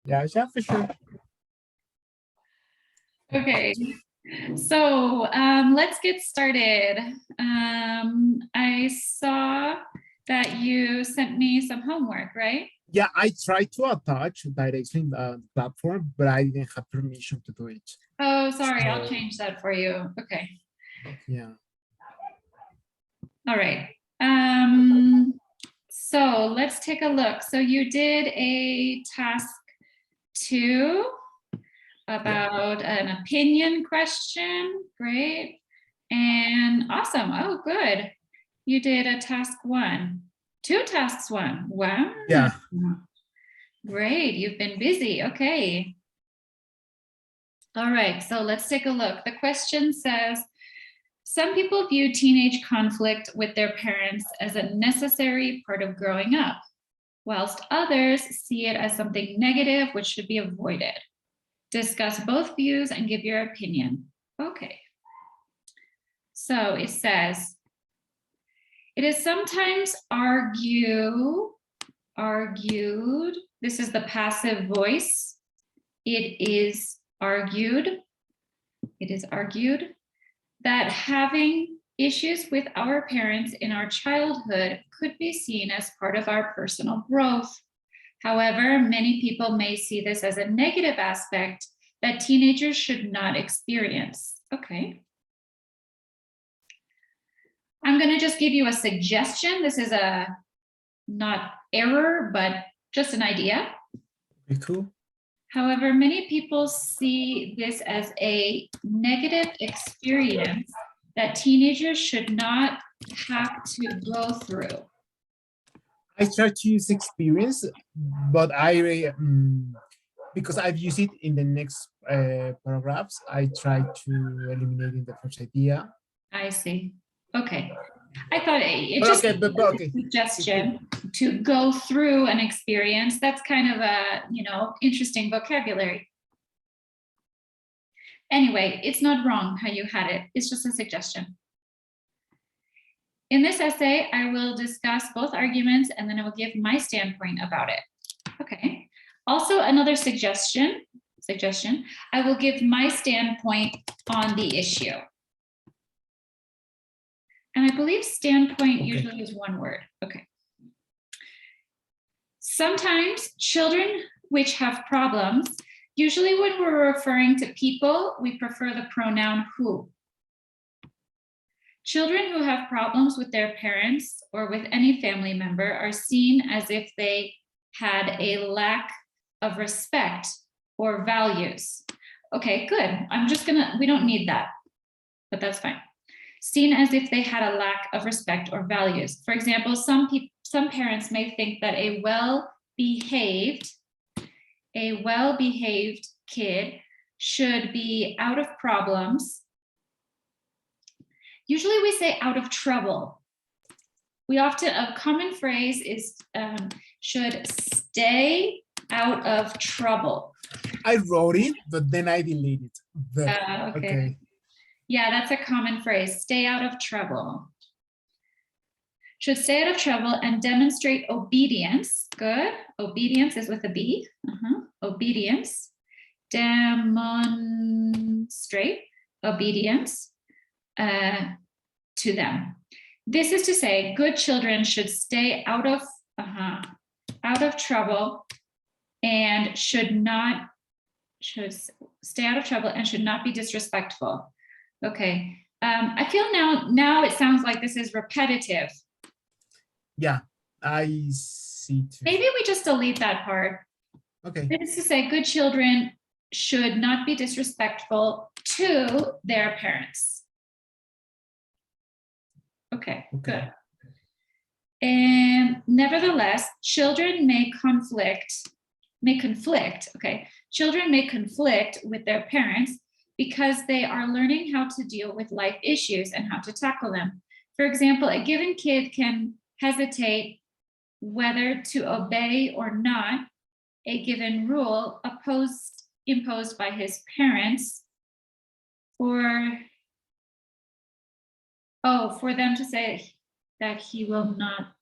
Yeah, for sure. Okay, so let's get started. I saw that you sent me some homework, right? Yeah, I tried to attach directly in the platform, but I didn't have permission to do it. Oh, sorry, I'll So, change that for you. Okay, yeah. all right. So let's take a look. So you did a task 2 about an opinion question. Great. And awesome. Oh, good. You did a task 1. 2 tasks 1. Wow. Yeah. Great. You've been busy. Okay. All right. So let's take a look. The question says, some people view teenage conflict with their parents as a necessary part of growing up, whilst others see it as something negative which should be avoided. Discuss both views and give your opinion. Okay. So it says, it is sometimes argued, this is the passive voice. It is argued that having issues with our parents in our childhood could be seen as part of our personal growth. However, many people may see this as a negative aspect that teenagers should not experience. Okay. I'm going to just give you a suggestion. This is a not error, but just an idea. Be cool. However, many people see this as a negative experience that teenagers should not have to go through. I try to use experience, but because I've used it in the next paragraphs, I try to eliminate the first idea. I see. Okay. I thought it But just okay, but okay. Suggestion to go through an experience. That's kind of a, interesting vocabulary. Anyway, it's not wrong how you had it. It's just a suggestion. In this essay, I will discuss both arguments and then I will give my standpoint about it. Okay. Also, another suggestion, I will give my standpoint on the issue. And I believe standpoint usually is one word. Okay. Sometimes children which have problems, usually when we're referring to people, we prefer the pronoun who. Children who have problems with their parents or with any family member are seen as if they had a lack of respect or values. Okay, good. We don't need that, but that's fine. Seen as if they had a lack of respect or values. For example, some parents may think that a well-behaved kid should be out of problems. Usually we say out of trouble. A common phrase is should stay out of trouble. I wrote it, but then I deleted it. Okay. Yeah, that's a common phrase, stay out of trouble. Should stay out of trouble and demonstrate obedience. Good. Obedience is with a B. Obedience. Demonstrate obedience to them. This is to say, good children should stay out of trouble and should stay out of trouble and should not be disrespectful. Okay. I feel now it sounds like this is repetitive. Yeah, I see too. Maybe we just delete that part. Okay. This is to say, good children should not be disrespectful to their parents. Okay, good. And nevertheless, children may conflict. Okay, children may conflict with their parents because they are learning how to deal with life issues and how to tackle them. For example, a given kid can hesitate whether to obey or not a given rule imposed by his parents, or for them to say that he will not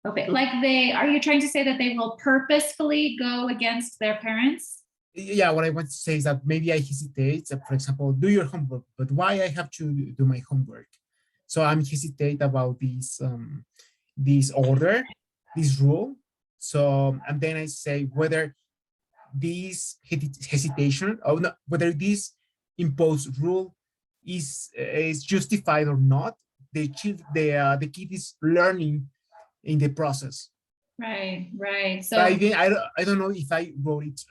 Okay, like are you trying to say that they will purposefully go against their parents? Yeah, what I want to say is that maybe I hesitate. For example, do your homework, but why I have to do my homework? So I'm hesitate about this order, this rule. So and then I say whether this hesitation or not, whether this imposed rule is justified or not. The kid is learning in the process. Right, right. But So, I don't know if I wrote it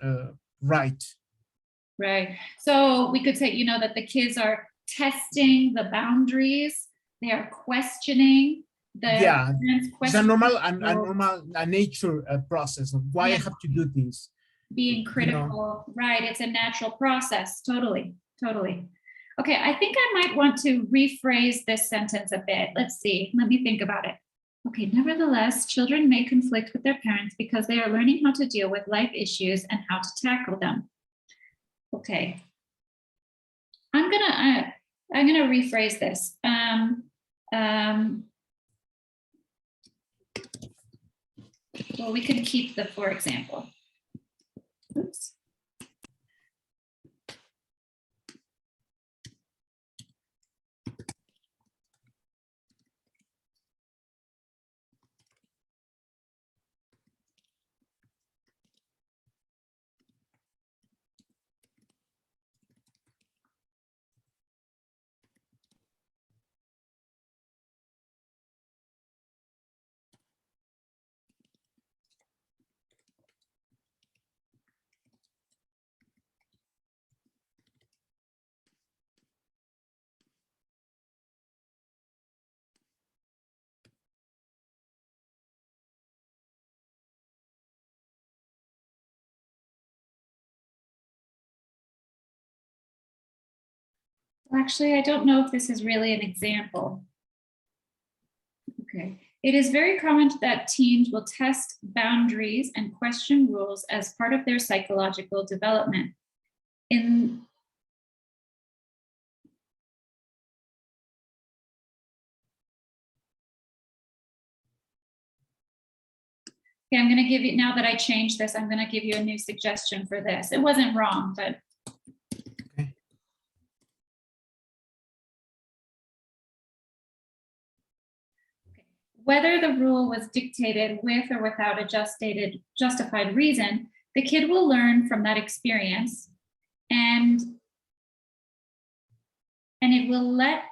right. right. So we could say, that the kids are testing the boundaries. They are questioning the Yeah, parents' it's a questioning. a nature process of why I Yeah, have to do this. being You know, critical. Right. It's a natural process. Totally, totally. Okay, I think I might want to rephrase this sentence a bit. Let's see. Let me think about it. Okay, nevertheless, children may conflict with their parents because they are learning how to deal with life issues and how to tackle them. Okay. I'm gonna rephrase this. Well, we could keep the for example. Oops. Actually, I don't know if this is really an example. Okay. It is very common that teens will test boundaries and question rules as part of their psychological development. In Okay, I'm going to give you, now that I changed this, I'm going to give you a new suggestion for this. It wasn't wrong, but. okay. Whether the rule was dictated with or without a justified reason, the kid will learn from that experience and it will let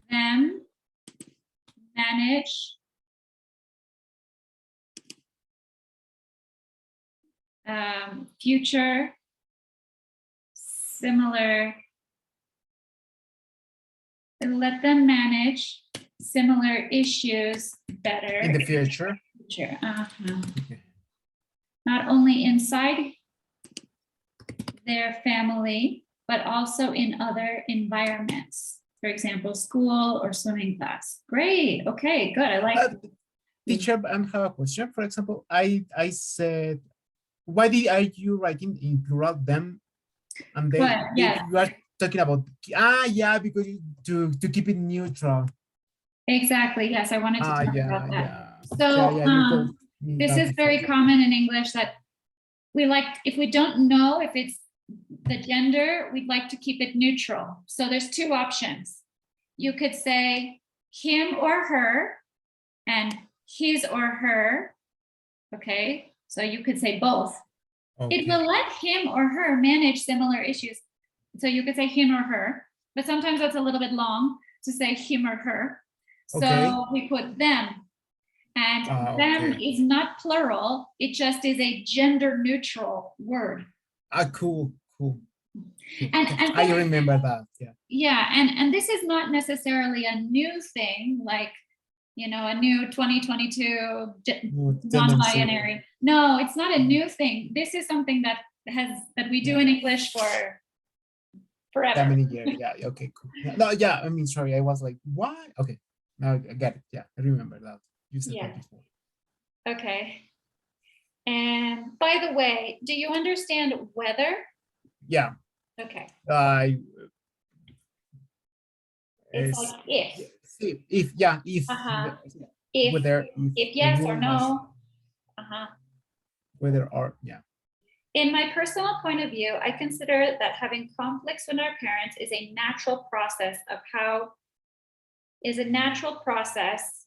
them manage future similar, and let them manage similar issues better In the future. Okay. Not only inside their family, but also in other environments. For example, school or swimming class. Great. Okay, good. I like Teacher, I have a question. For example, I said, why are you writing in plural them? And yeah. you are talking about yeah, because to keep it neutral. Exactly. Yes, I wanted to talk about that. Yeah. So you told me this that is before. very common in English that we like, if we don't know if it's the gender, we'd like to keep it neutral. So there's two options. You could say him or her and his or her. Okay, so you could say both. Okay. It will let him or her manage similar issues. So you could say him or her, but sometimes that's a little bit long to say him or her. So we put them. And them is not plural. It just is a gender neutral word. Cool. And I remember that. Yeah. Yeah. And this is not necessarily a new thing, like, a new 2022 non-binary. No, it's not a new thing. This is something that we do in English for forever. That many years. Yeah. Okay, cool. No, yeah. I mean, sorry. I was like, what? Okay. Now I get it. Yeah. I remember that. You said that before. Okay. And by the way, do you understand whether? Yeah. Okay. It's like if. If, yeah, if. whether if the yes or woman has no. Uh-huh. whether or yeah. In my personal point of view, I consider that having conflicts with our parents is a natural process of how is a natural process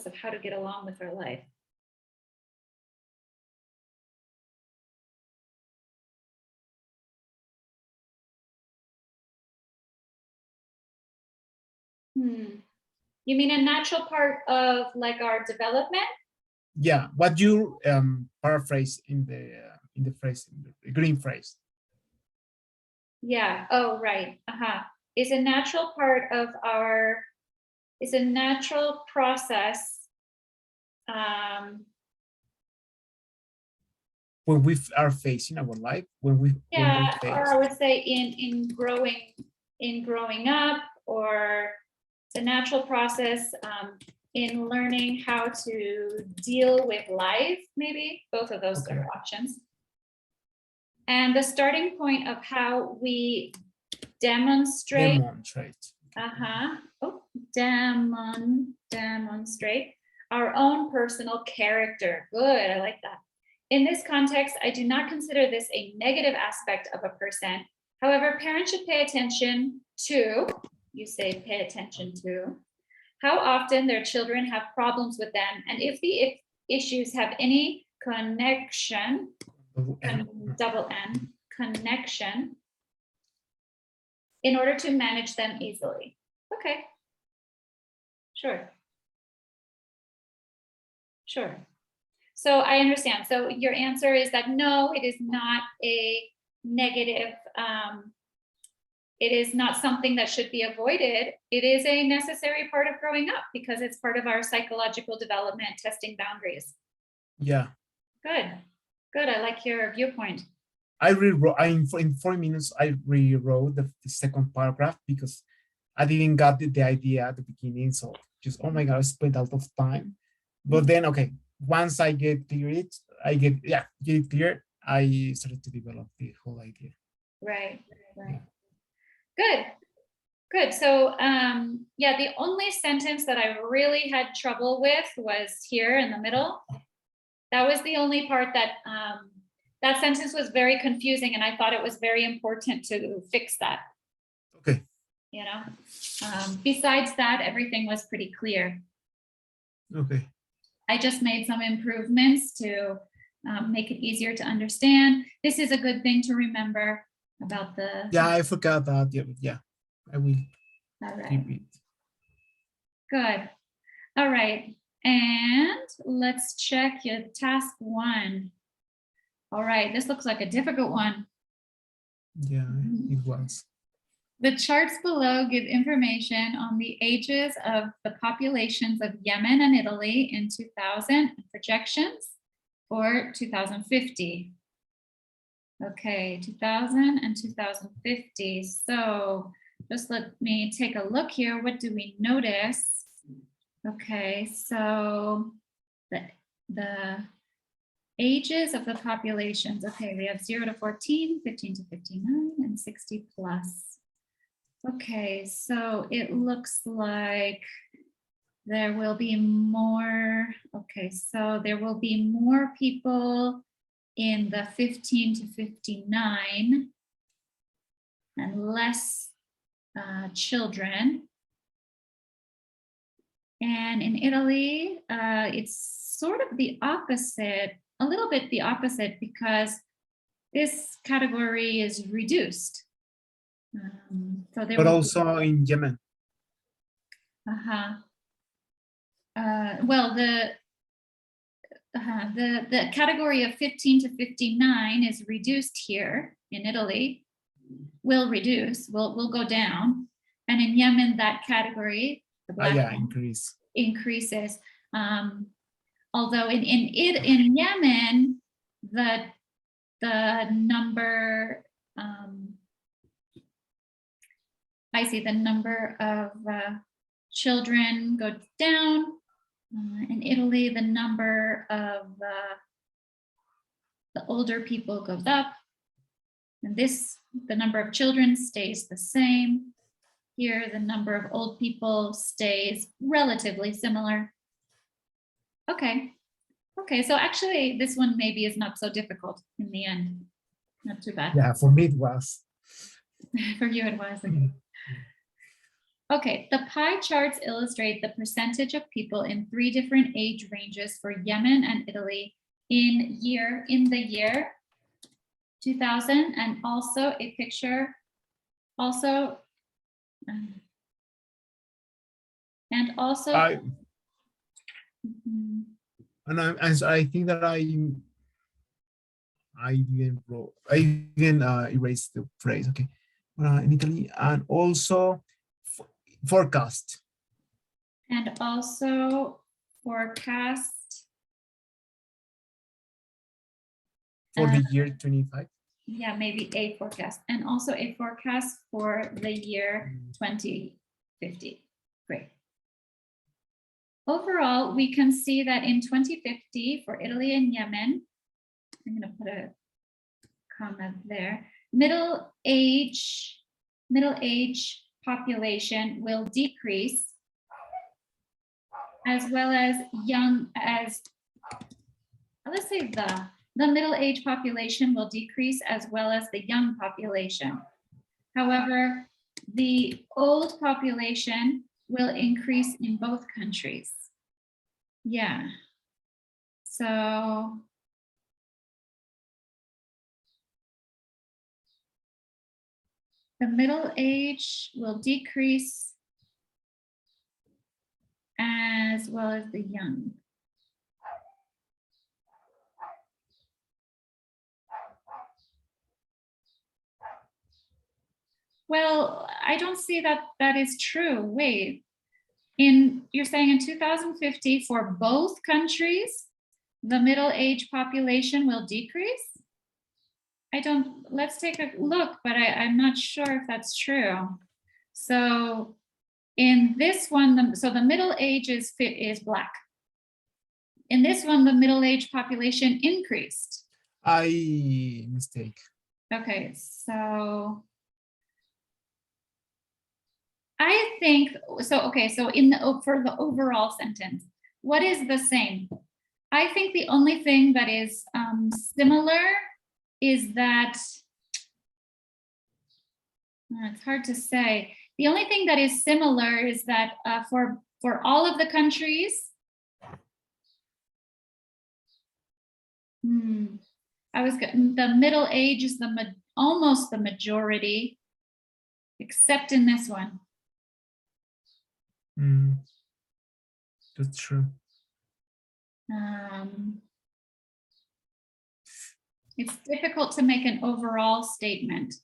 of how to get along with our life. You mean a natural part of like our development? Yeah, what you paraphrase in the phrase, in the green phrase. Yeah. Oh, right. Is a natural part of our, is a natural process. When we are facing our life, when we Yeah, face. or I would say in growing up, or it's a natural process in learning how to deal with life, maybe both of those Okay. are options. And the starting point of how we demonstrate. Demonstrate our own personal character. Good, I like that. In this context, I do not consider this a negative aspect of a person. However, parents should pay attention to, you say pay attention to, how often their children have problems with them, and if the issues have any connection, double N, connection, in order to manage them easily. Okay. Sure. So I understand. So your answer is that no, it is not a negative, it is not something that should be avoided. It is a necessary part of growing up because it's part of our psychological development, testing boundaries. Yeah. Good. I like your viewpoint. I rewrote, in 4 minutes, I rewrote the second paragraph because I didn't get the idea at the beginning. So just, oh my God, I spent a lot of time. But then, okay, once I get it clear, I started to develop the whole idea. Right. Good. So yeah, the only sentence that I really had trouble with was here in the middle. That was the only part that that sentence was very confusing, and I thought it was very important to fix that. Okay. You know, besides that, everything was pretty clear. Okay. I just made some improvements to make it easier to understand. This is a good thing to remember about the. Yeah, I forgot that. Yeah, I will. All right. Repeat. Good. All right. And let's check your task 1. All right. This looks like a difficult one. Yeah, it was. The charts below give information on the ages of the populations of Yemen and Italy in 2000 and projections for 2050. Okay, 2000 and 2050. So just let me take a look here. What do we notice? Okay, so the ages of the populations. Okay, we have 0 to 14, 15 to 59, and 60 plus. Okay, so it looks like there will be more. Okay, so there will be more people in the 15 to 59 and less children. And in Italy, it's sort of the opposite, a little bit the opposite, because this category is reduced. So there but also in Yemen. Well, the category of 15 to 59 is reduced here in Italy. Will go down, and in Yemen that category, the black increases. Although in Yemen the number I see the number of children go down. In Italy, the number of The older people goes up. And this, the number of children stays the same. Here, the number of old people stays relatively similar. Okay. Okay, so actually this one maybe is not so difficult in the end. Not too bad. Yeah, for me it was. For you it was. Okay. Okay, the pie charts illustrate the percentage of people in 3 different age ranges for Yemen and Italy in the year 2000, and also a picture, also, and also. I think that I didn't erase the phrase. Okay, in Italy, and also forecast. And also forecast for the year 25. Yeah, maybe a forecast, and also a forecast for the year 2050. Great. Overall, we can see that in 2050 for Italy and Yemen, I'm going to put a comma there, middle age population will decrease, as well as let's say the middle age population will decrease as well as the young population. However, the old population will increase in both countries. Yeah. So the middle age will decrease as well as the young. Well, I don't see that that is true. Wait, you're saying in 2050 for both countries, the middle age population will decrease? Let's take a look, but I'm not sure if that's true. So in this one, so the middle age is black. In this one, the middle age population increased. Mistake. Okay, so I think so. Okay, so for the overall sentence, what is the same? I think the only thing that is similar is that it's hard to say. The only thing that is similar is that for all of the countries, the middle age is almost the majority, except in this one. That's true. It's difficult to make an overall statement.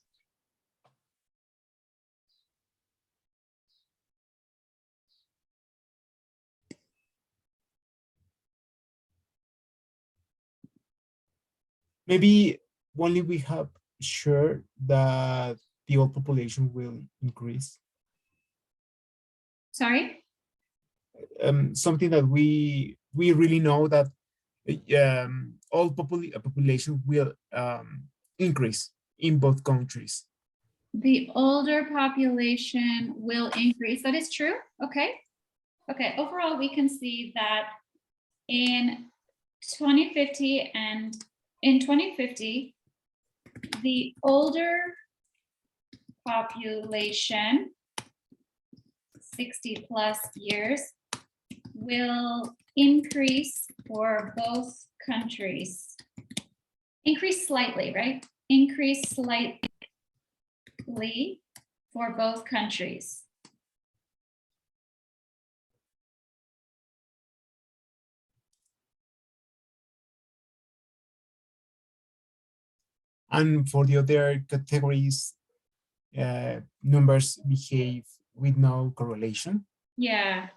Maybe only we have sure that the old population will increase. Sorry? Something that we really know that all population will increase in both countries. The older population will increase. That is true. Okay. Okay. Overall, we can see that in 2050 the older population, 60 plus years, will increase for both countries. Increase slightly, right? Increase slightly for both countries. And for the other categories, numbers behave with no correlation. Yeah.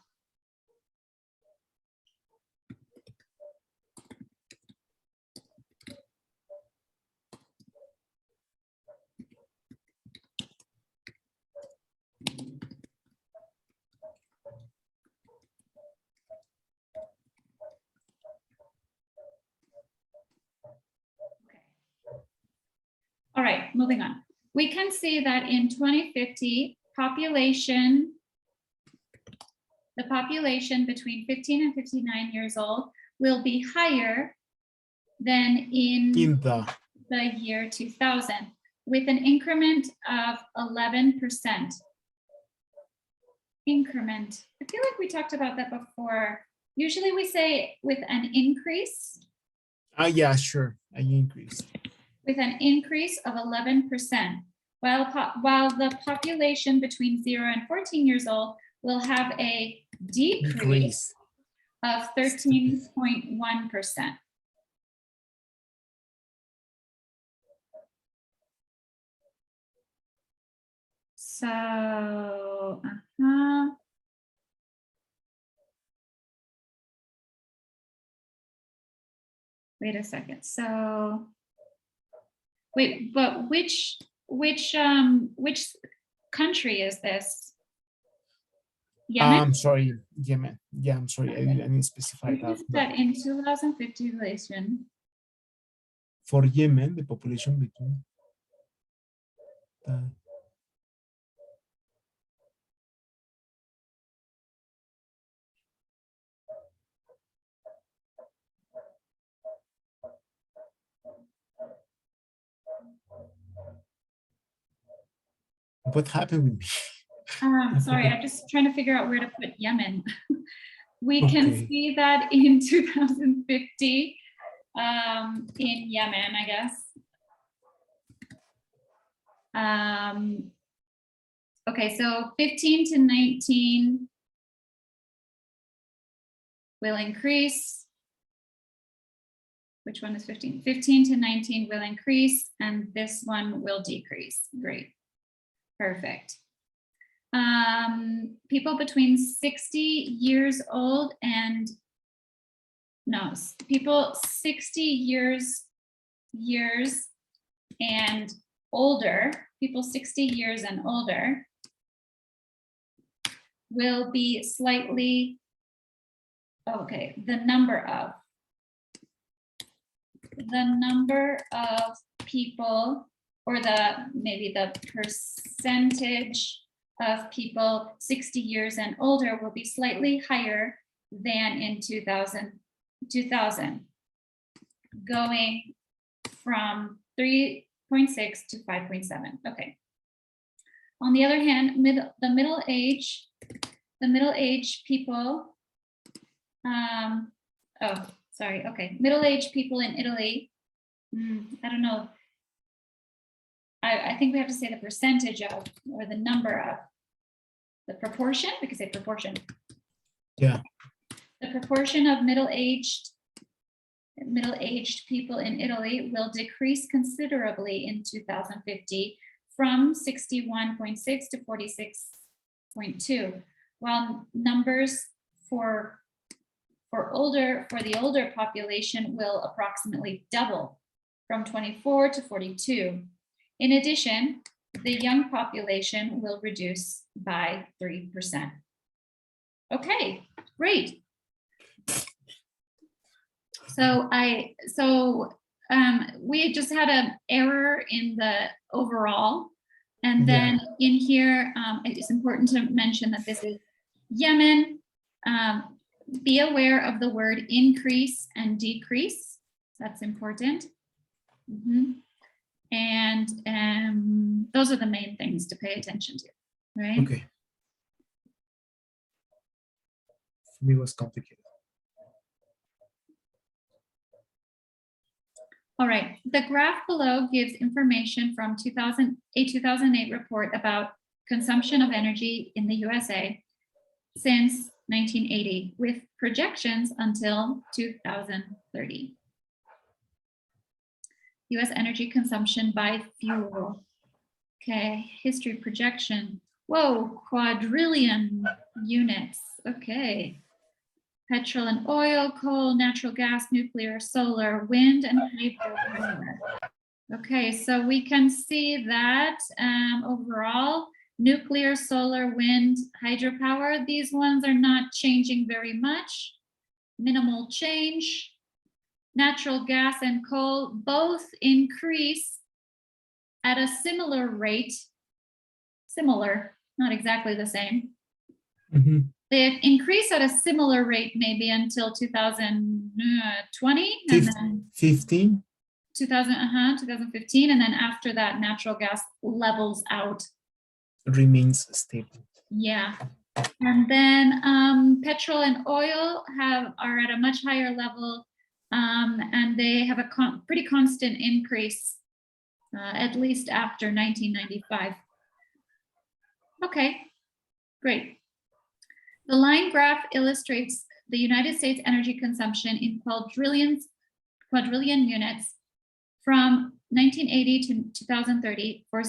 we can see that in 2050, the population between 15 and 59 years old will be higher than in the year 2000, with an increment of 11%. Increment. I feel like we talked about that before. Usually we say with an increase. Yeah, sure, an increase. With an increase of 11%, while the population between 0 and 14 years old will have a decrease of 13.1%. So, wait a second. So, wait, but which country is this? Yemen? I'm sorry, Yemen. Yeah, I'm sorry, I didn't specify that. That in 2050 relation. For Yemen, the population between what happened with me? Sorry, I'm just trying to figure out where to put Yemen. We can see that in 2050 in Yemen, I guess. Okay, so 15 to 19 will increase. Which one is 15? 15 to 19 will increase, and this one will decrease. Great. Perfect. People between 60 years old and people 60 years and older, people 60 years and older will be slightly, okay, the number of people, or maybe the percentage of people 60 years and older will be slightly higher than in 2000, going from 3.6 to 5.7. Okay. On the other hand, middle-aged people, middle-aged people in Italy, I don't know. I think we have to say the percentage of, or the number of, the proportion, we could say proportion. Yeah. The proportion of middle-aged people in Italy will decrease considerably in 2050 from 61.6 to 46.2, while numbers for the older population will approximately double from 24 to 42. In addition, the young population will reduce by 3%. Okay, great. So we just had an error in the overall, and then in here, it's important to mention that this is Yemen. Be aware of the word increase and decrease. That's important. And those are the main things to pay attention to, right? Okay. For me, it was complicated. All right, the graph below gives information from a 2008 report about consumption of energy in the USA since 1980, with projections until 2030. US energy consumption by fuel. Okay, history projection. Whoa, quadrillion units. Okay. Petrol and oil, coal, natural gas, nuclear, solar, wind, and hydropower. Okay, so we can see that overall, nuclear, solar, wind, hydropower, these ones are not changing very much. Minimal change. Natural gas and coal both increase at a similar rate, similar, not exactly the same. They increase at a similar rate maybe until 2020 and then 15. 2015, and then after that natural gas levels out, Remains stable. yeah. And then petrol and oil are at a much higher level, and they have a pretty constant increase, at least after 1995. Okay, great. The line graph illustrates the United States energy consumption in quadrillion units from 1980 to 2030 for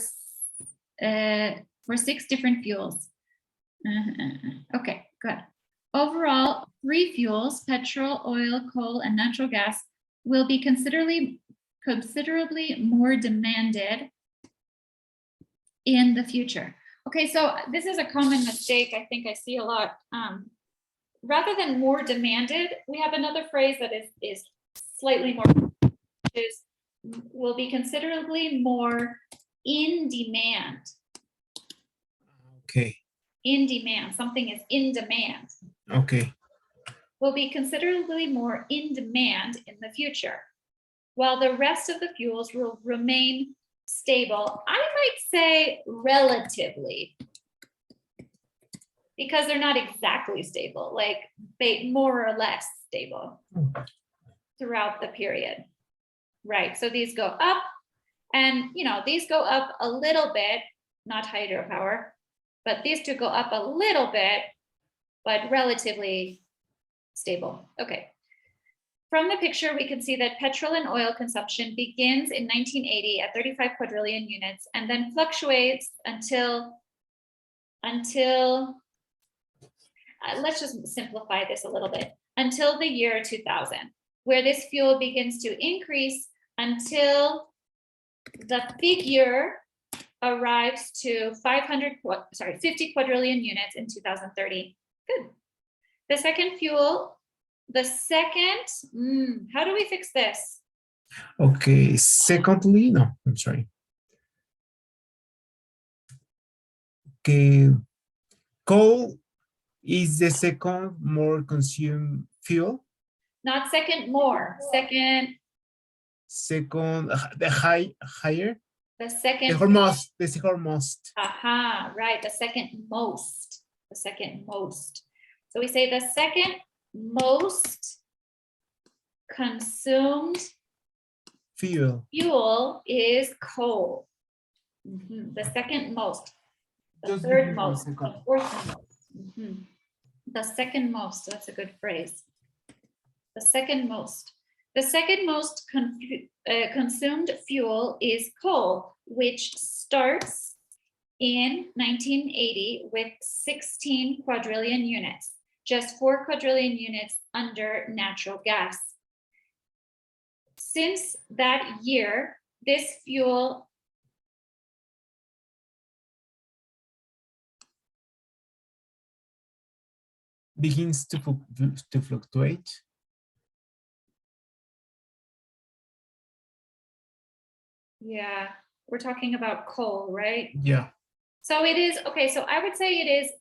6 different fuels. Okay, good. Overall, 3 fuels, petrol, oil, coal, and natural gas, will be considerably more demanded in the future. Okay, so this is a common mistake I think I see a lot. Rather than more demanded, we have another phrase that is slightly more, will be considerably more in demand. Okay. In demand, something is in demand. Okay. Will be considerably more in demand in the future, while the rest of the fuels will remain stable. I might say relatively, because they're not exactly stable, like more or less stable throughout the period, right? So these go up, and these go up a little bit, not hydropower, but these two go up a little bit, but relatively stable. Okay. From the picture, we can see that petrol and oil consumption begins in 1980 at 35 quadrillion units and then fluctuates until let's just simplify this a little bit, until the year 2000, where this fuel begins to increase until the figure arrives to 50 quadrillion units in 2030. Good. The second fuel, how do we fix this? Okay, secondly, no, I'm sorry. Okay, coal is the second more consumed fuel. Not second more, second. Second, the higher. The second. The second most. Aha, right, the second most. The second most. So we say the second most consumed fuel is coal. The second most. The third most. The fourth most. The second most. That's a good phrase. The second most. The second most consumed fuel is coal, which starts in 1980 with 16 quadrillion units, just 4 quadrillion units under natural gas. Since that year, this fuel begins to fluctuate. Yeah, we're talking about coal, right? Yeah. So it is, okay, so I would say it is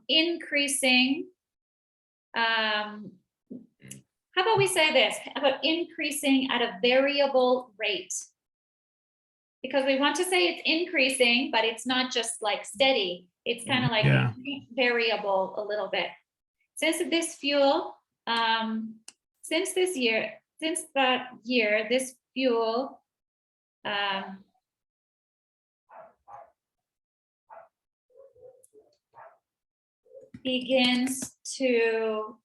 increasing. How about we say this? How about increasing at a variable rate? Because we want to say it's increasing, but it's not just like steady. It's kind of like variable a little bit. Since this fuel, since that year, this fuel begins to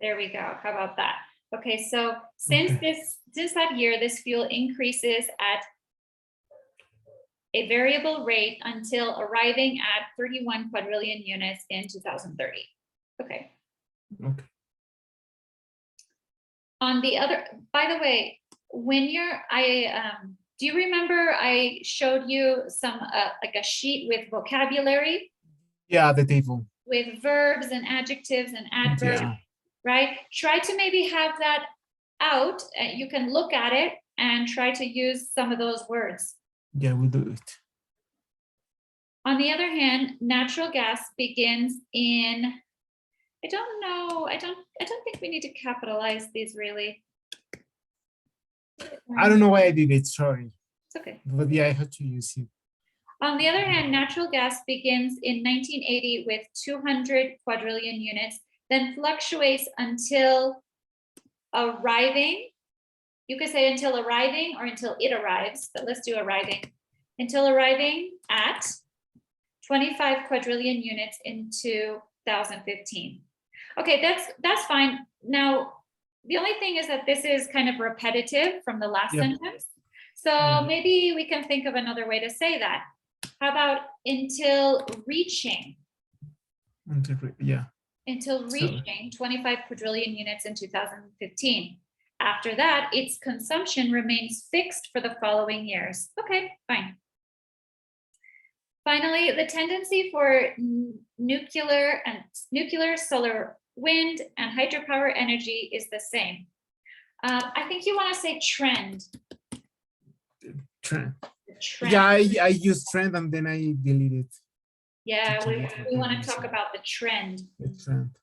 there we go. How about that? Okay, so since that year, this fuel increases at a variable rate until arriving at 31 quadrillion units in 2030. Okay. On the other, by the way, when do you remember I showed you some like a sheet with vocabulary? Yeah, the table. With verbs and adjectives and adverbs, Yeah. right? Try to maybe have that out. You can look at it and try to use some of those words. Yeah, we'll do it. On the other hand, natural gas begins in, I don't know, I don't think we need to capitalize these really. I don't know why I did it, sorry. It's okay. But yeah, I had to use it. On the other hand, natural gas begins in 1980 with 200 quadrillion units, then fluctuates until arriving. You could say until arriving or until it arrives, but let's do arriving. Until arriving at 25 quadrillion units in 2015. Okay, that's fine. Now, the only thing is that this is kind of repetitive from the last sentence. So maybe we can think of another way to say that. How about until reaching? Until reaching 25 quadrillion units in 2015. After that, its consumption remains fixed for the following years. Okay, fine. Finally, the tendency for nuclear, solar, wind, and hydropower energy is the same. I think you want to say trend. Trend. Yeah, I used trend and then I deleted. Yeah, we want to talk about the trend. The trend.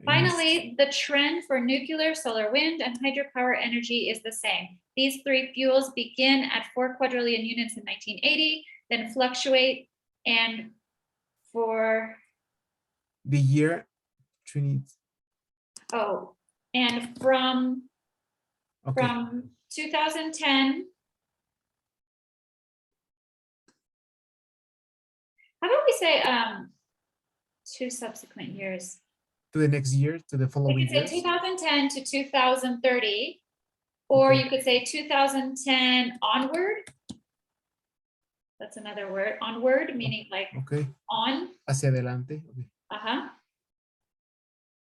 Finally, the trend for nuclear, solar, wind, and hydropower energy is the same. These three fuels begin at 4 quadrillion units in 1980, then fluctuate, and for the year 20. Oh, and from 2010. How about we say 2 subsequent years? To the next year, to the following year. You could say 2010 to 2030, or you could say 2010 onward. That's another word. Onward, meaning like on. Hacia adelante.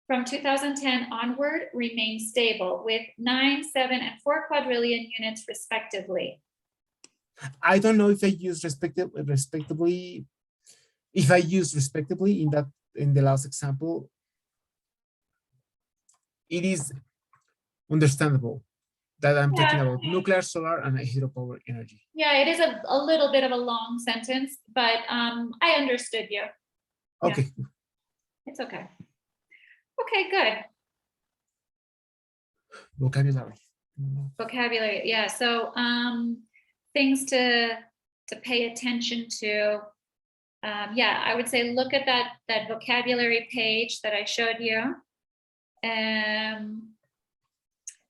From 2010 onward, remain stable with 9, 7, and 4 quadrillion units respectively. I don't know if I use respectively. If I use respectively in the last example, it is understandable that I'm talking about nuclear, solar, and hydropower energy. Yeah, it is a little bit of a long sentence, but I understood you. Okay. Yeah. It's okay. Okay, good. Vocabulary. Vocabulary, yeah. So things to pay attention to. Yeah, I would say look at that vocabulary page that I showed you.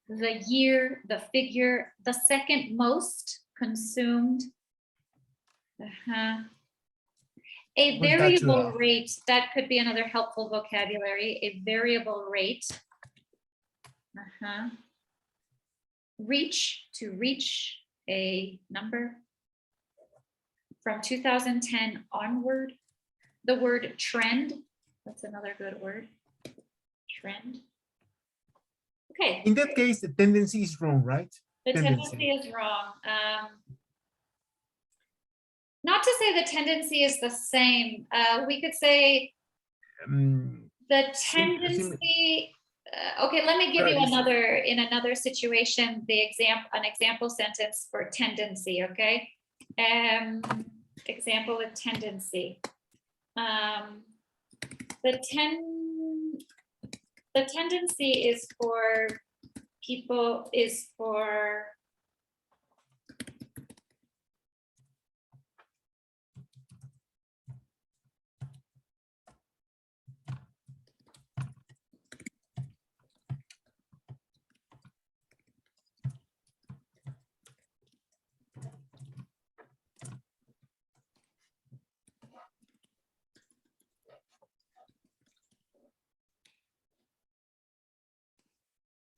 The year, the figure, the second most consumed. A variable rate, that could be another helpful vocabulary, a variable rate. Reach, to reach a number. From 2010 onward. The word trend, that's another good word. Trend. Okay. In that case, the tendency is wrong, right? The tendency is wrong. Not to say the tendency is the same. We could say the tendency. Okay, let me give you in another situation, an example sentence for tendency. Okay, example with tendency. The tendency is for people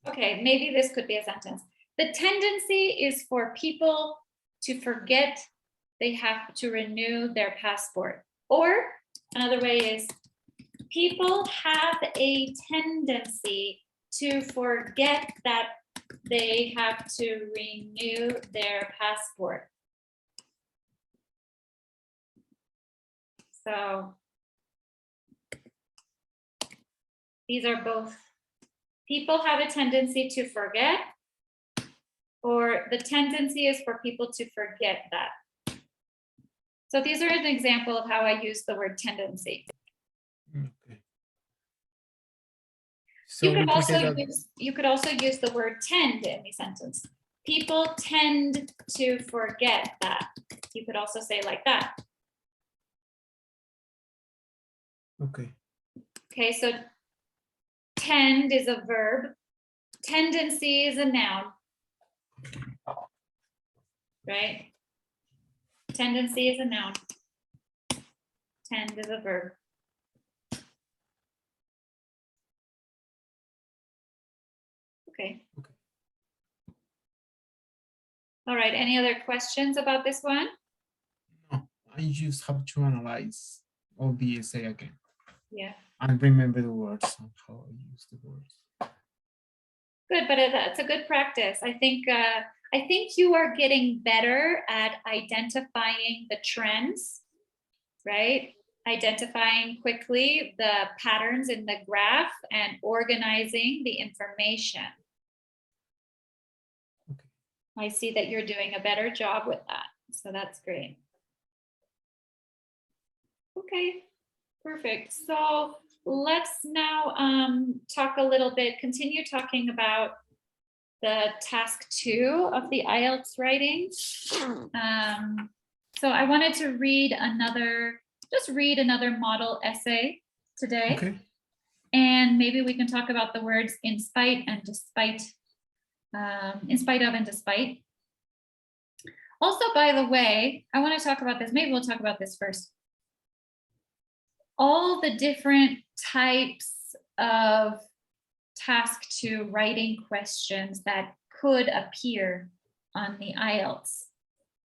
okay, maybe this could be a sentence. The tendency is for people to forget they have to renew their passport. Or another way is people have a tendency to forget that they have to renew their passport. So these are both, people have a tendency to forget, or the tendency is for people to forget that. So these are an example of how I use the word tendency. Okay. So you could also use the word tend in the sentence. People tend to forget that. You could also say like that. Okay. Okay, so tend is a verb. Tendency is a noun. Right? Tendency is a noun. Tend is a verb. Okay. Okay. All right, any other questions about this one? No, I just have to analyze all the essay again. Yeah. And remember the words and how I use the words. Good, but it's a good practice. I think you are getting better at identifying the trends, right? Identifying quickly the patterns in the graph and organizing the information. Okay. I see that you're doing a better job with that, so that's great. Okay, perfect. So let's now continue talking about the task 2 of the Ielts writing. So I wanted to read another model essay today. Okay. And maybe we can talk about the words in spite and despite, in spite of and despite. Also, by the way, I want to talk about this. Maybe we'll talk about this first. All the different types of task 2 writing questions that could appear on the Ielts.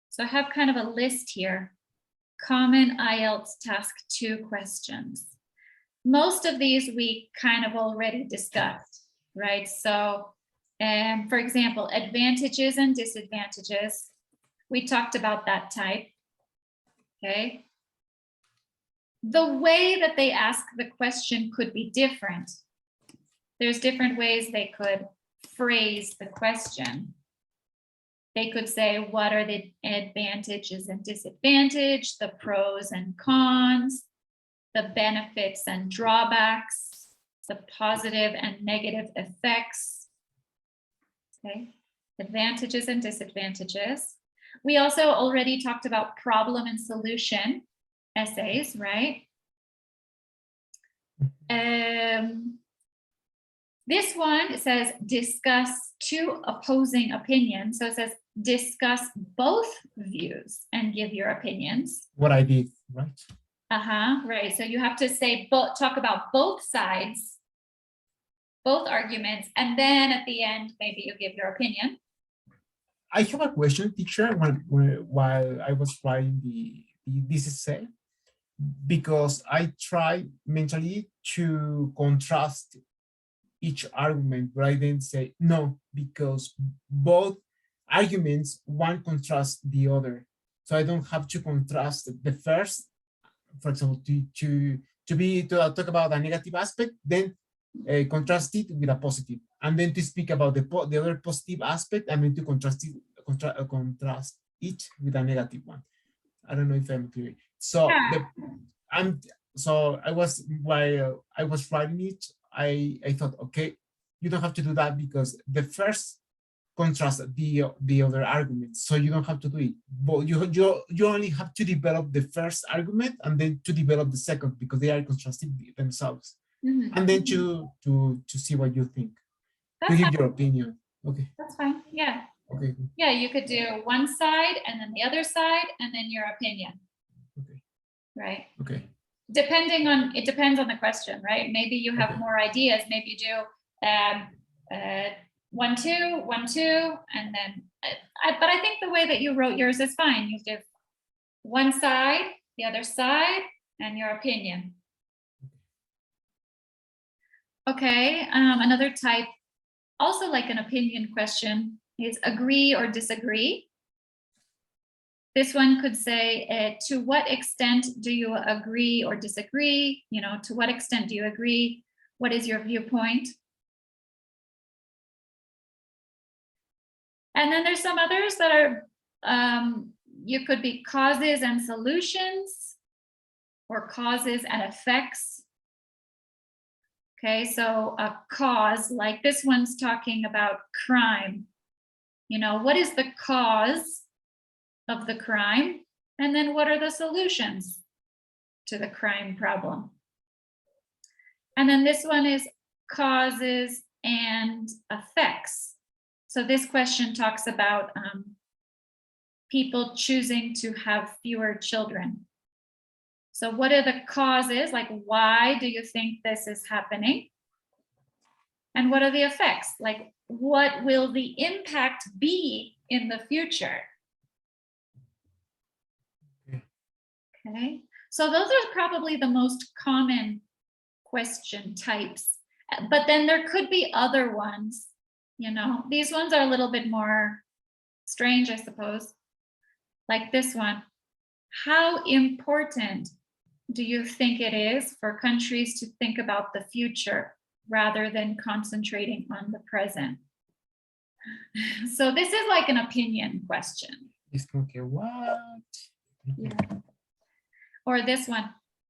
So I have kind of a list here. Common Ielts task 2 questions. Most of these we kind of already discussed, right? So, for example, advantages and disadvantages. We talked about that type, okay? The way that they ask the question could be different. There's different ways they could phrase the question. They could say, what are the advantages and disadvantages, the pros and cons, the benefits and drawbacks, the positive and negative effects, okay? Advantages and disadvantages. We also already talked about problem and solution essays, right? This one, it says discuss 2 opposing opinions. So it says discuss both views and give your opinions. What I did, right? Right. So you have to say, talk about both sides, both arguments, and then at the end, maybe you give your opinion. I have a question, teacher, while I was writing this essay, because I tried mentally to contrast each argument, but I didn't say no, because both arguments, one contrasts the other. So I don't have to contrast the first, for example, to talk about a negative aspect, then contrast it with a positive, and then to speak about the other positive aspect, and then to contrast it with a negative one. I don't know if I'm clear. So Yeah. So while I was writing it, I thought, okay, you don't have to do that because the first contrasts the other arguments, so you don't have to do it. But you only have to develop the first argument and then to develop the second, because they are contrasting themselves. Mm-hmm. And then to see what you think. That's to give fine. your opinion. Okay. That's fine. Yeah. Okay. Yeah, you could do one side and then the other side and then your opinion. Okay. Right. Okay. It depends on the question, right? Maybe you have more ideas. Maybe you do 1, 2, 1, 2, and then. But I think the way that you wrote yours is fine. You do one side, the other side, and your opinion. Okay, another type, also like an opinion question, is agree or disagree. This one could say, to what extent do you agree or disagree? You know, to what extent do you agree? What is your viewpoint? And then there's some others that are, you could be causes and solutions, or causes and effects. Okay, so a cause, like this one's talking about crime. You know, what is the cause of the crime? And then what are the solutions to the crime problem? And then this one is causes and effects. So this question talks about people choosing to have fewer children. So what are the causes? Like, why do you think this is happening? And what are the effects? Like, what will the impact be in the future? Okay, so those are probably the most common question types. But then there could be other ones, you know, these ones are a little bit more strange, I suppose. Like this one, how important do you think it is for countries to think about the future rather than concentrating on the present? So this is like an opinion question. It's okay, what? Yeah. Or this one,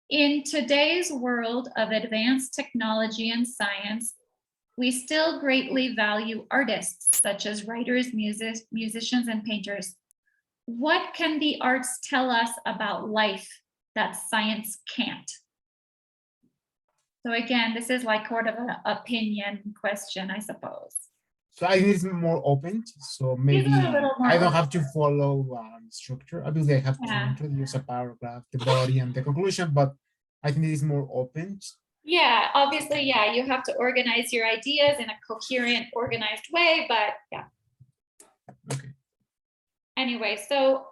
in today's world of advanced technology and science, we still greatly value artists such as writers, musicians, and painters. What can the arts tell us about life that science can't? So again, this is like sort of an opinion question, I suppose. So I think it's more open. So maybe I don't have to follow structure. Obviously, I have to introduce a paragraph, the body, and the conclusion, but I think it is more open. Yeah, obviously, yeah, you have to organize your ideas in a coherent, organized way, but yeah. Okay. Anyway, so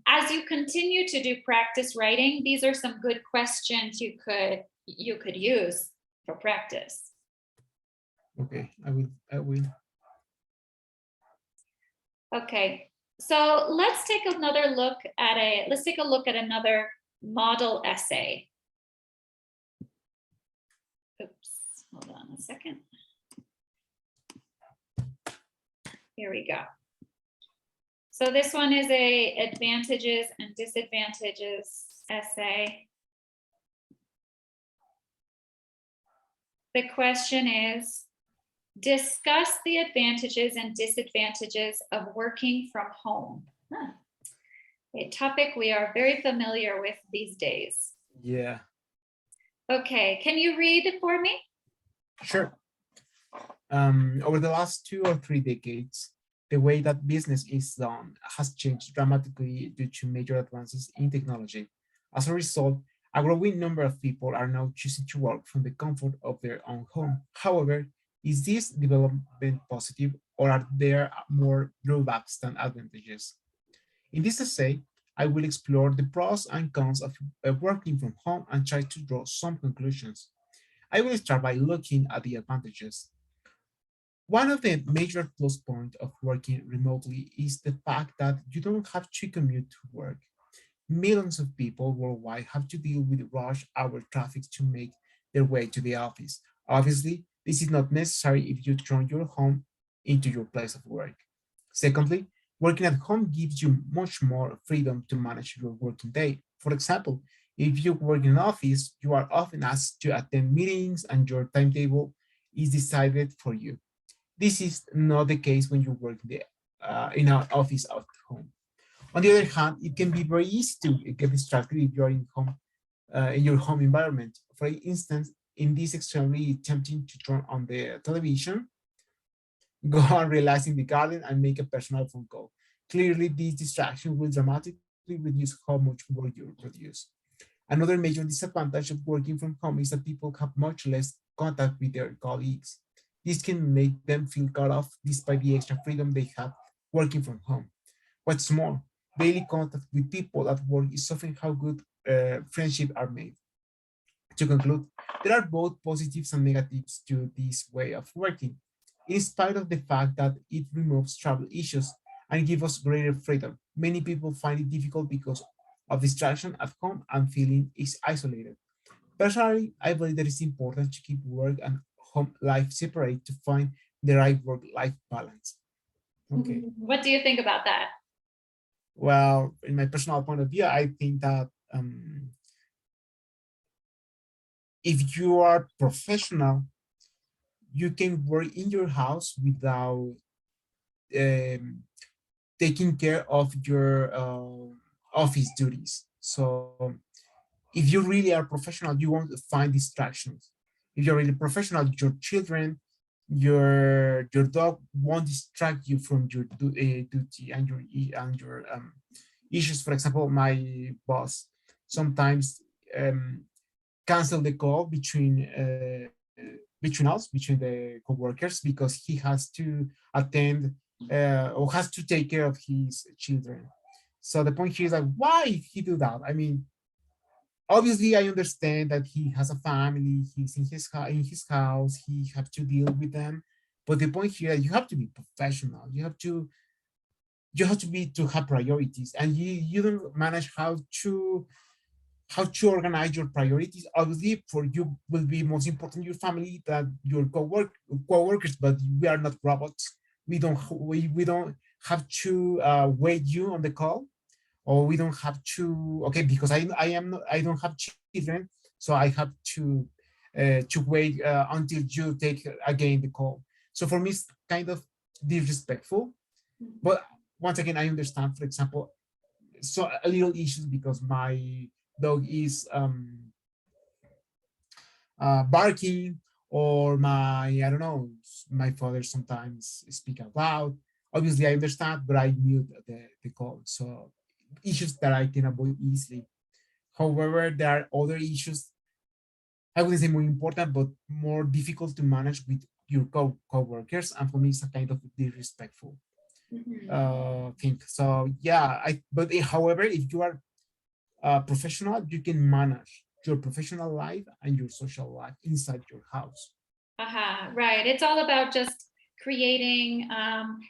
as you continue to do practice writing, these are some good questions you could use for practice. Okay, I will. Okay, so let's take another look at another model essay. Oops, hold on a second. Here we go. So this one is a advantages and disadvantages essay. The question is, discuss the advantages and disadvantages of working from home. A topic we are very familiar with these days. Yeah. Okay, can you read it for me? Sure. Over the last 2 or 3 decades, the way that business is done has changed dramatically due to major advances in technology. As a result, a growing number of people are now choosing to work from the comfort of their own home. However, is this development positive, or are there more drawbacks than advantages? In this essay, I will explore the pros and cons of working from home and try to draw some conclusions. I will start by looking at the advantages. One of the major plus points of working remotely is the fact that you don't have to commute to work. Millions of people worldwide have to deal with rush hour traffic to make their way to the office. Obviously, this is not necessary if you turn your home into your place of work. Secondly, working at home gives you much more freedom to manage your working day. For example, if you work in an office, you are often asked to attend meetings and your timetable is decided for you. This is not the case when you work in an office at home. On the other hand, it can be very easy to get distracted if you're in your home environment. For instance, in this extremely tempting to turn on the television, go on realizing the garden, and make a personal phone call. Clearly, this distraction will dramatically reduce how much work you produce. Another major disadvantage of working from home is that people have much less contact with their colleagues. This can make them feel cut off despite the extra freedom they have working from home. What's more, daily contact with people at work is often how good friendships are made. To conclude, there are both positives and negatives to this way of working, in spite of the fact that it removes travel issues and gives us greater freedom. Many people find it difficult because of distraction at home and feeling is isolated. Personally, I believe that it's important to keep work and home life separate to find the right work-life balance. Okay. What do you think about that? Well, in my personal point of view, I think that if you are professional, you can work in your house without um, taking care of your office duties. So if you really are professional, you won't find distractions. If you're really professional, your children, your dog won't distract you from your duty and your issues. For example, my boss sometimes um, cancel the call between us, between the coworkers, because he has to attend or has to take care of his children. So the point here is like, why he do that? I mean, obviously, I understand that he has a family. He's in his house. He have to deal with them. But the point here, you have to be professional. You have to be to have priorities, and you don't manage how to organize your priorities. Obviously, for you will be most important your family than your co-workers, but we are not robots. We don't have to wait you on the call, or we don't have to, okay, because I don't have children, so I have to wait until you take again the call. So for me, it's kind of disrespectful. But once again, I understand, for example, so a little issues because my dog is barking, or my, I don't know, my father sometimes speak out loud. Obviously, I understand, but I mute the call. So issues that I can avoid easily. However, there are other issues, I wouldn't say more important, but more difficult to manage with your co-workers. And for me, it's a kind of disrespectful thing. So yeah, however, if you are professional, you can manage your professional life and your social life inside your house. Right. It's all about just creating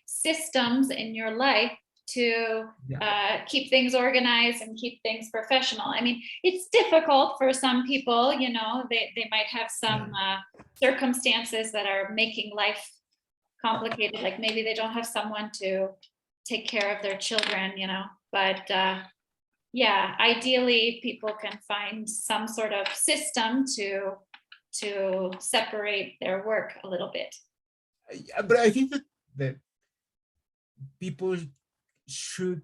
systems in your life to Yeah, keep things organized and keep things professional. I mean, it's difficult for some people, they might have some yeah, circumstances that are making life complicated. Like maybe they don't have someone to take care of their children, but yeah, ideally people can find some sort of system to separate their work a little bit. but I think that people should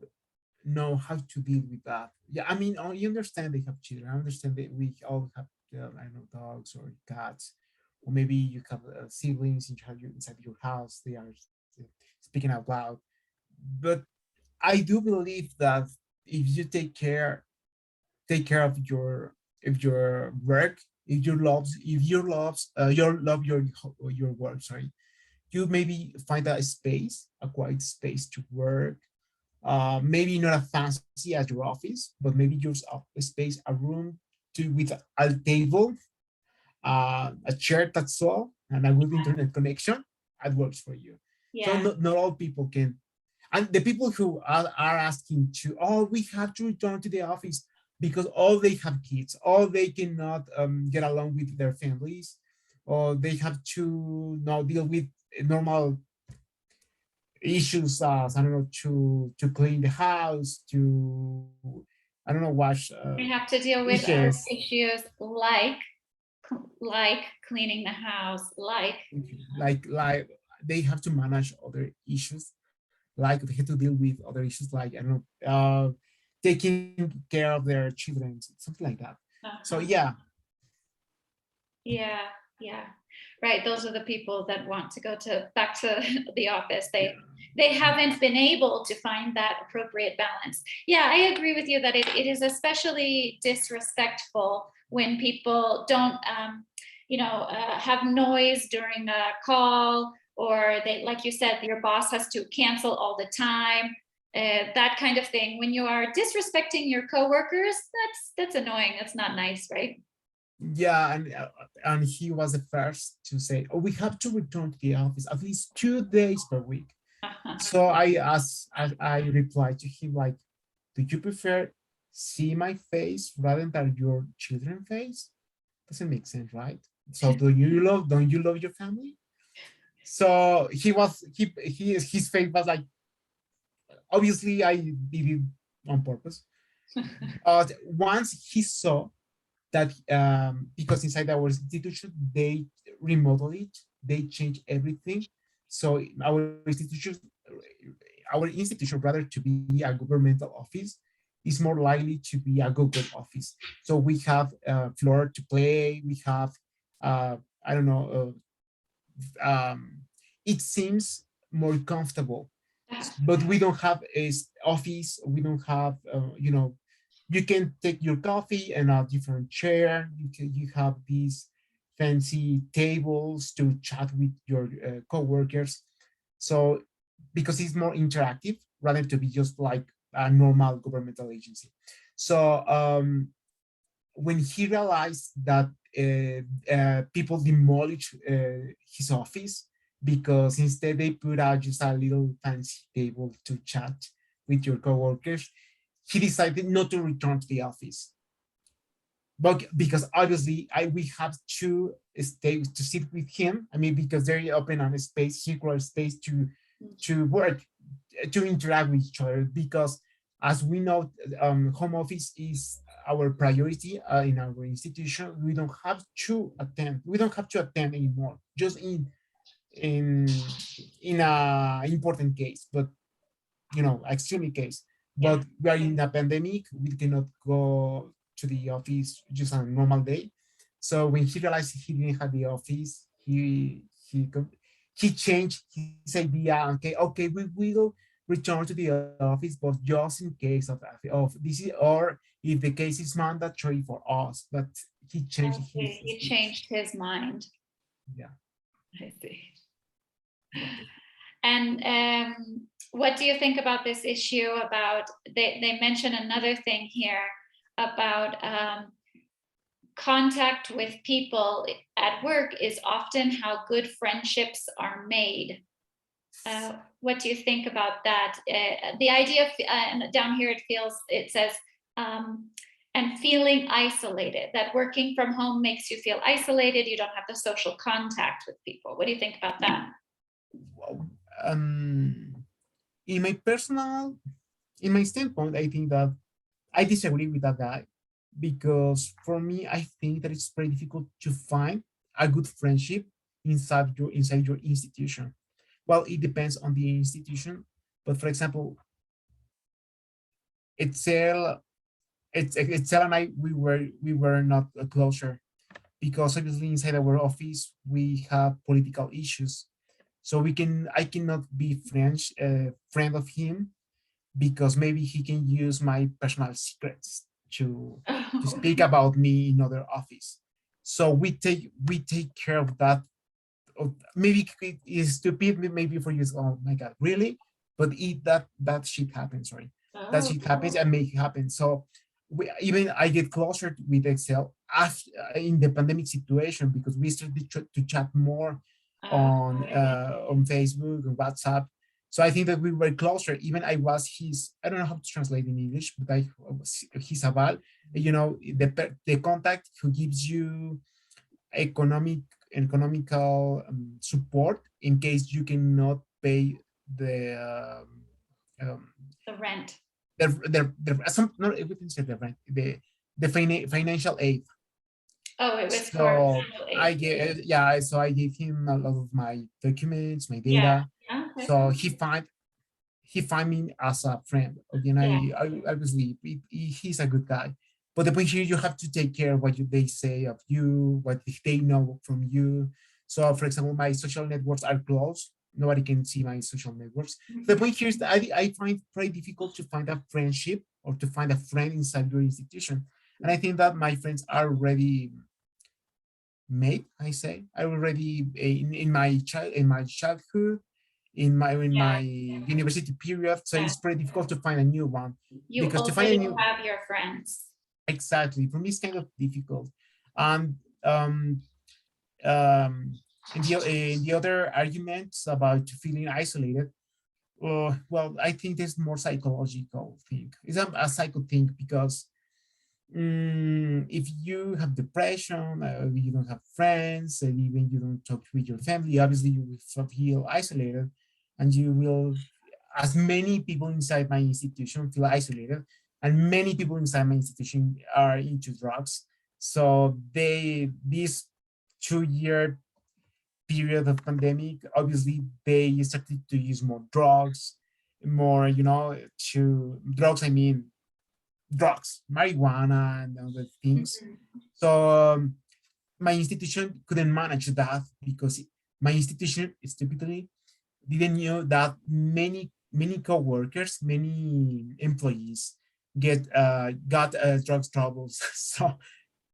know how to deal with that. Yeah, I mean, you understand they have children. I understand that we all have, I don't know, dogs or cats, or maybe you have siblings inside your house. They are speaking out loud. But I do believe that if you take care of your work, if you love your work, sorry, you maybe find a quiet space to work. Maybe not as fancy as your office, but maybe just a space, a room with a table, a chair, that's all, and a good internet connection. That works for you. So Yeah. not all people can, and the people who are asking to, oh, we have to return to the office because all they have kids, all they cannot get along with their families, or they have to now deal with normal issues as, I don't know, to clean the house, to, I don't know, wash They have to deal with other dishes, issues like cleaning the house, like they have to manage other issues, like they have to deal with other issues, like, I don't know, taking care of their children, something like that. So uh-huh. yeah, Yeah, yeah. Right. Those are the people that want to go back to the office. They haven't been able to find that appropriate balance. Yeah, I agree with you that it is especially disrespectful when people don't have noise during a call, or they, like you said, your boss has to cancel all the time. That kind of thing. When you are disrespecting your coworkers, that's annoying. That's not nice, right? yeah, and he was the first to say, "Oh, we have to return to the office at least 2 days per week." So I replied to him like, "Do you prefer see my face rather than your children face? Doesn't make sense, right? So don't you love your family?" So his face was like, obviously I did it on purpose. But once he saw that, because inside our institution they remodel it, they change everything. So our institution, rather to be a governmental office, is more likely to be a Google office. So we have floor to play. We have, I don't know, it seems more comfortable, but we don't have a office. We don't have, you can take your coffee and a different chair. You have these fancy tables to chat with your coworkers. So because it's more interactive rather to be just like a normal governmental agency. So when he realized that people demolish his office because instead they put out just a little fancy table to chat with your coworkers, he decided not to return to the office. But because obviously we have to stay to sit with him. I mean, because they're open on a space, circular space to work, to interact with each other. Because as we know, home office is our priority in our institution. We don't have to attend. We don't have to attend anymore. Just in in a important case, but extreme case. Yeah. But we are in a pandemic. We cannot go to the office just on a normal day. So when he realized he didn't have the office, he changed his idea. Okay, we will return to the office, but just in case of this, or if the case is mandatory for us. But he changed his He speech. changed his mind. Yeah, I see. yeah. And what do you think about this issue about, they mention another thing here about contact with people at work is often how good friendships are made. What do you think about that? The idea of, and down here it says, and feeling isolated, that working from home makes you feel isolated. You don't have the social contact with people. What do you think about that? Well, in my personal, in my standpoint, I think that I disagree with that guy, because for me, I think that it's very difficult to find a good friendship inside your institution. Well, it depends on the institution, but for example, Excel, Excel and I, we were not closer, because obviously inside our office we have political issues, so I cannot be friend of him, because maybe he can use my personal secrets to Oh, speak about me in other office. So we take care of that. Maybe it is stupid, maybe for you. Oh my god, really? But that shit happens, right? That oh, shit happens and make it happen. So even I get closer with Excel after, in the pandemic situation, because we started to chat more on Facebook and WhatsApp. So I think that we were closer. Even I was his. I don't know how to translate in English, but I was his aval. The contact who gives you economic economical support in case you cannot pay the the rent. some, not everything said the rent, the financial aid. Oh, it was for So financial aid. I gave him a lot of my documents, my Yeah. data. Okay. So he find me as a friend. Again, Yeah. I obviously he's a good guy. But the point here, you have to take care of what they say of you, what they know from you. So, for example, my social networks are closed. Nobody can see my social networks. The point here is that I find it very difficult to find a friendship or to find a friend inside your institution. And I think that my friends are already made. I say I already in my childhood, in my Yeah. university period. So Yeah. it's pretty difficult to find a new one, You because to find a already new have your friends. exactly for me it's kind of difficult. And um, in the other arguments about feeling isolated, well, I think there's more psychological thing. It's a psycho thing because if you have depression, you don't have friends, and even you don't talk with your family, obviously you will feel isolated, and you will, as many people inside my institution feel isolated, and many people inside my institution are into drugs. So this 2 year period of pandemic, obviously they started to use more drugs, more, to drugs, I mean drugs, marijuana and other things. Mhm. So my institution couldn't manage that because my institution stupidly didn't know that many co-workers, many employees got drugs troubles.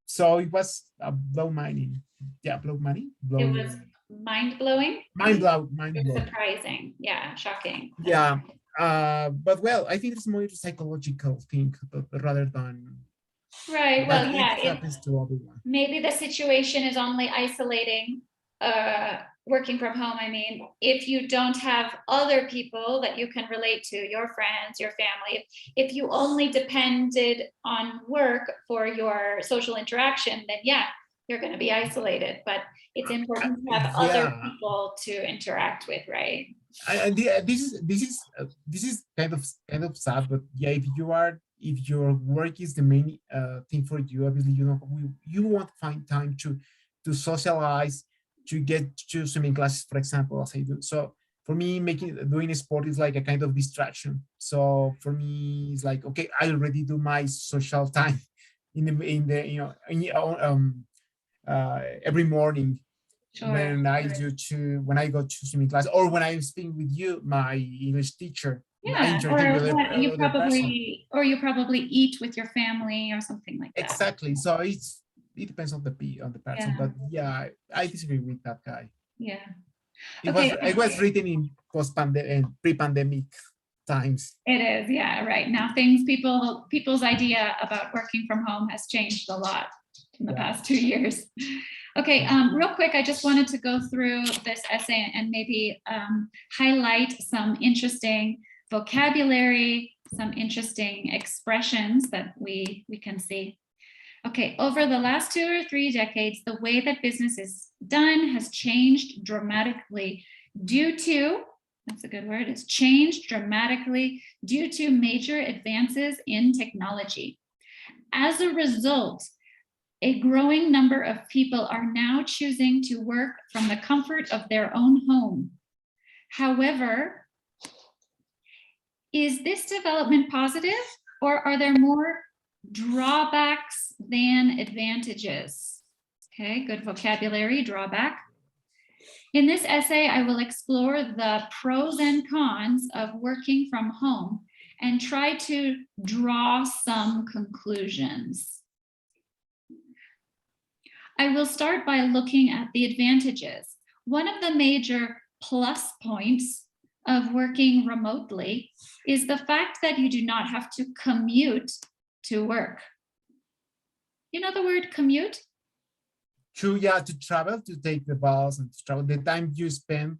So it was blow money, yeah, blow money, It blow was mind-blowing, mind blow, mind it was blowing. surprising, yeah, shocking. Yeah, but well, I think it's more a psychological thing rather than Right, that well, it yeah, happens to everyone. maybe the situation is only isolating, working from home. I mean, if you don't have other people that you can relate to, your friends, your family, if you only depended on work for your social interaction, then yeah, you're going to be isolated. But it's important to have other Yeah, people to interact with, right? this is kind of sad, but yeah, if your work is the main thing for you, obviously you won't find time to socialize, to get to swimming classes, for example, as I do. So for me, making doing a sport is like a kind of distraction. So for me, it's like, okay, I already do my social time in the every morning Sure. when I go to swimming class, or when I'm speaking with you, my English teacher, I Yeah, interacting or with what you other person. probably eat with your family or something like that. Exactly. So it depends on the person, Yeah, but yeah, I disagree with that guy. yeah. It was Okay, it was written in pre-pandemic times. it is, yeah, right. Now people's idea about working from home has changed a lot in the Yeah. past 2 years. Okay, Yeah. real quick, I just wanted to go through this essay and maybe highlight some interesting vocabulary, some interesting expressions that we can see. Okay, over the last 2 or 3 decades, the way that business is done has changed dramatically due to, that's a good word, it's changed dramatically due to major advances in technology. As a result, a growing number of people are now choosing to work from the comfort of their own home. However, is this development positive, or are there more drawbacks than advantages? Okay, good vocabulary, drawback. In this essay, I will explore the pros and cons of working from home and try to draw some conclusions. I will start by looking at the advantages. One of the major plus points of working remotely is the fact that you do not have to commute to work. You know the word commute? To travel, to take the bus and to travel, the time you spend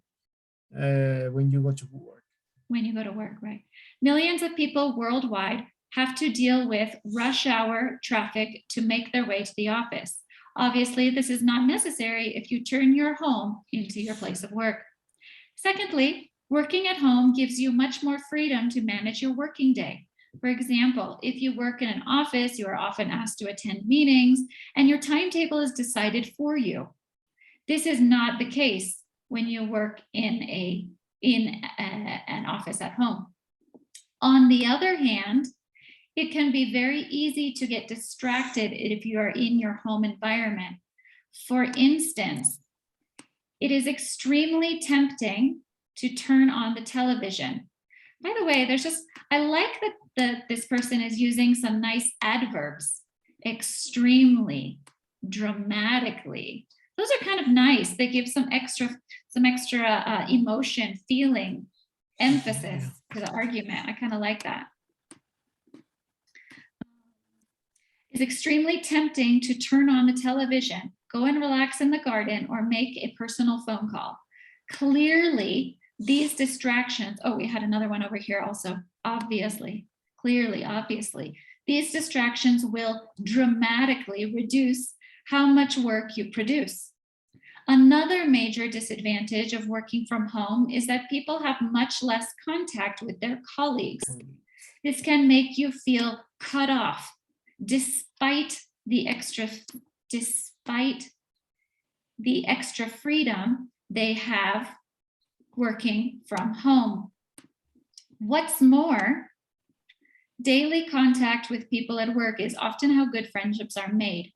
when you go to work. When you go to work, right? Millions of people worldwide have to deal with rush hour traffic to make their way to the office. Obviously, this is not necessary if you turn your home into your place of work. Secondly, working at home gives you much more freedom to manage your working day. For example, if you work in an office, you are often asked to attend meetings and your timetable is decided for you. This is not the case when you work in an office at home. On the other hand, it can be very easy to get distracted if you are in your home environment. For instance, it is extremely tempting to turn on the television. By the way, I like that this person is using some nice adverbs. Extremely, dramatically. Those are kind of nice. They give some extra emotion, feeling, emphasis to the argument. I kind of like that. extremely tempting to turn on the television, go and relax in the garden, or make a personal phone call. Clearly, these distractions, oh, we had another one over here also, obviously, clearly, obviously, these distractions will dramatically reduce how much work you produce. Another major disadvantage of working from home is that people have much less contact with their colleagues. This can make you feel cut off despite the extra freedom they have working from home. What's more, daily contact with people at work is often how good friendships are made.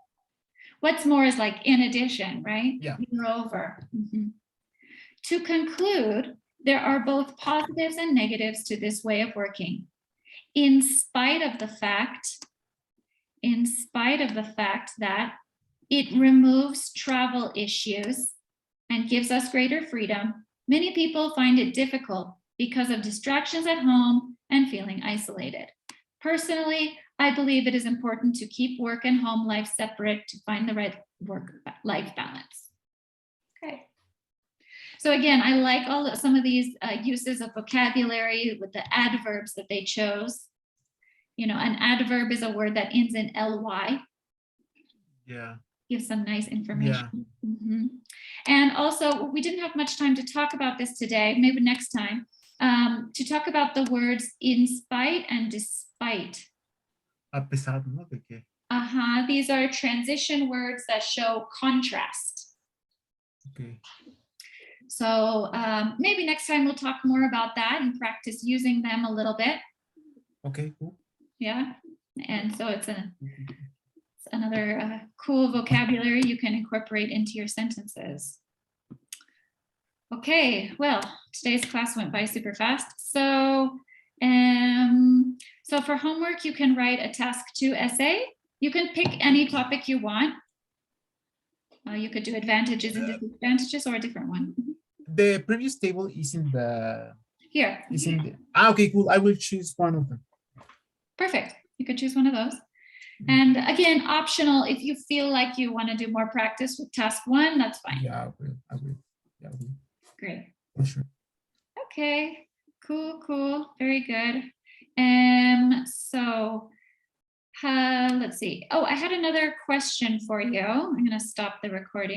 What's more is like in addition, right? Yeah. Moreover. To conclude, there are both positives and negatives to this way of working. In spite of the fact that it removes travel issues and gives us greater freedom, many people find it difficult because of distractions at home and feeling isolated. Personally, I believe it is important to keep work and home life separate to find the right work-life balance. Okay. So again, I like some of these uses of vocabulary with the adverbs that they chose. You know, an adverb is a word that ends in ly. Yeah. Gives some nice information. Yeah. And also, we didn't have much time to talk about this today, maybe next time, to talk about the words in spite and despite. A pesar, ¿no? ¿De qué? These are transition words that show contrast. Okay. So maybe next time we'll talk more about that and practice using them a little bit. Okay, cool. Yeah, and so it's another cool vocabulary you can incorporate into your sentences. Okay, well, today's class went by super fast. So, so for homework, you can write a task 2 essay. You can pick any topic you want. You could do advantages and disadvantages or a different one. The previous table is in the... Here. Is in the... Okay, cool. I will choose one of them. Perfect. You could choose one of those. And again, optional, if you feel like you want to do more practice with task 1, that's fine. Yeah, I will. Yeah, I will. Great. For sure. Okay, cool. Very good. So let's see. Oh, I had another question for you. I'm going to stop the recording.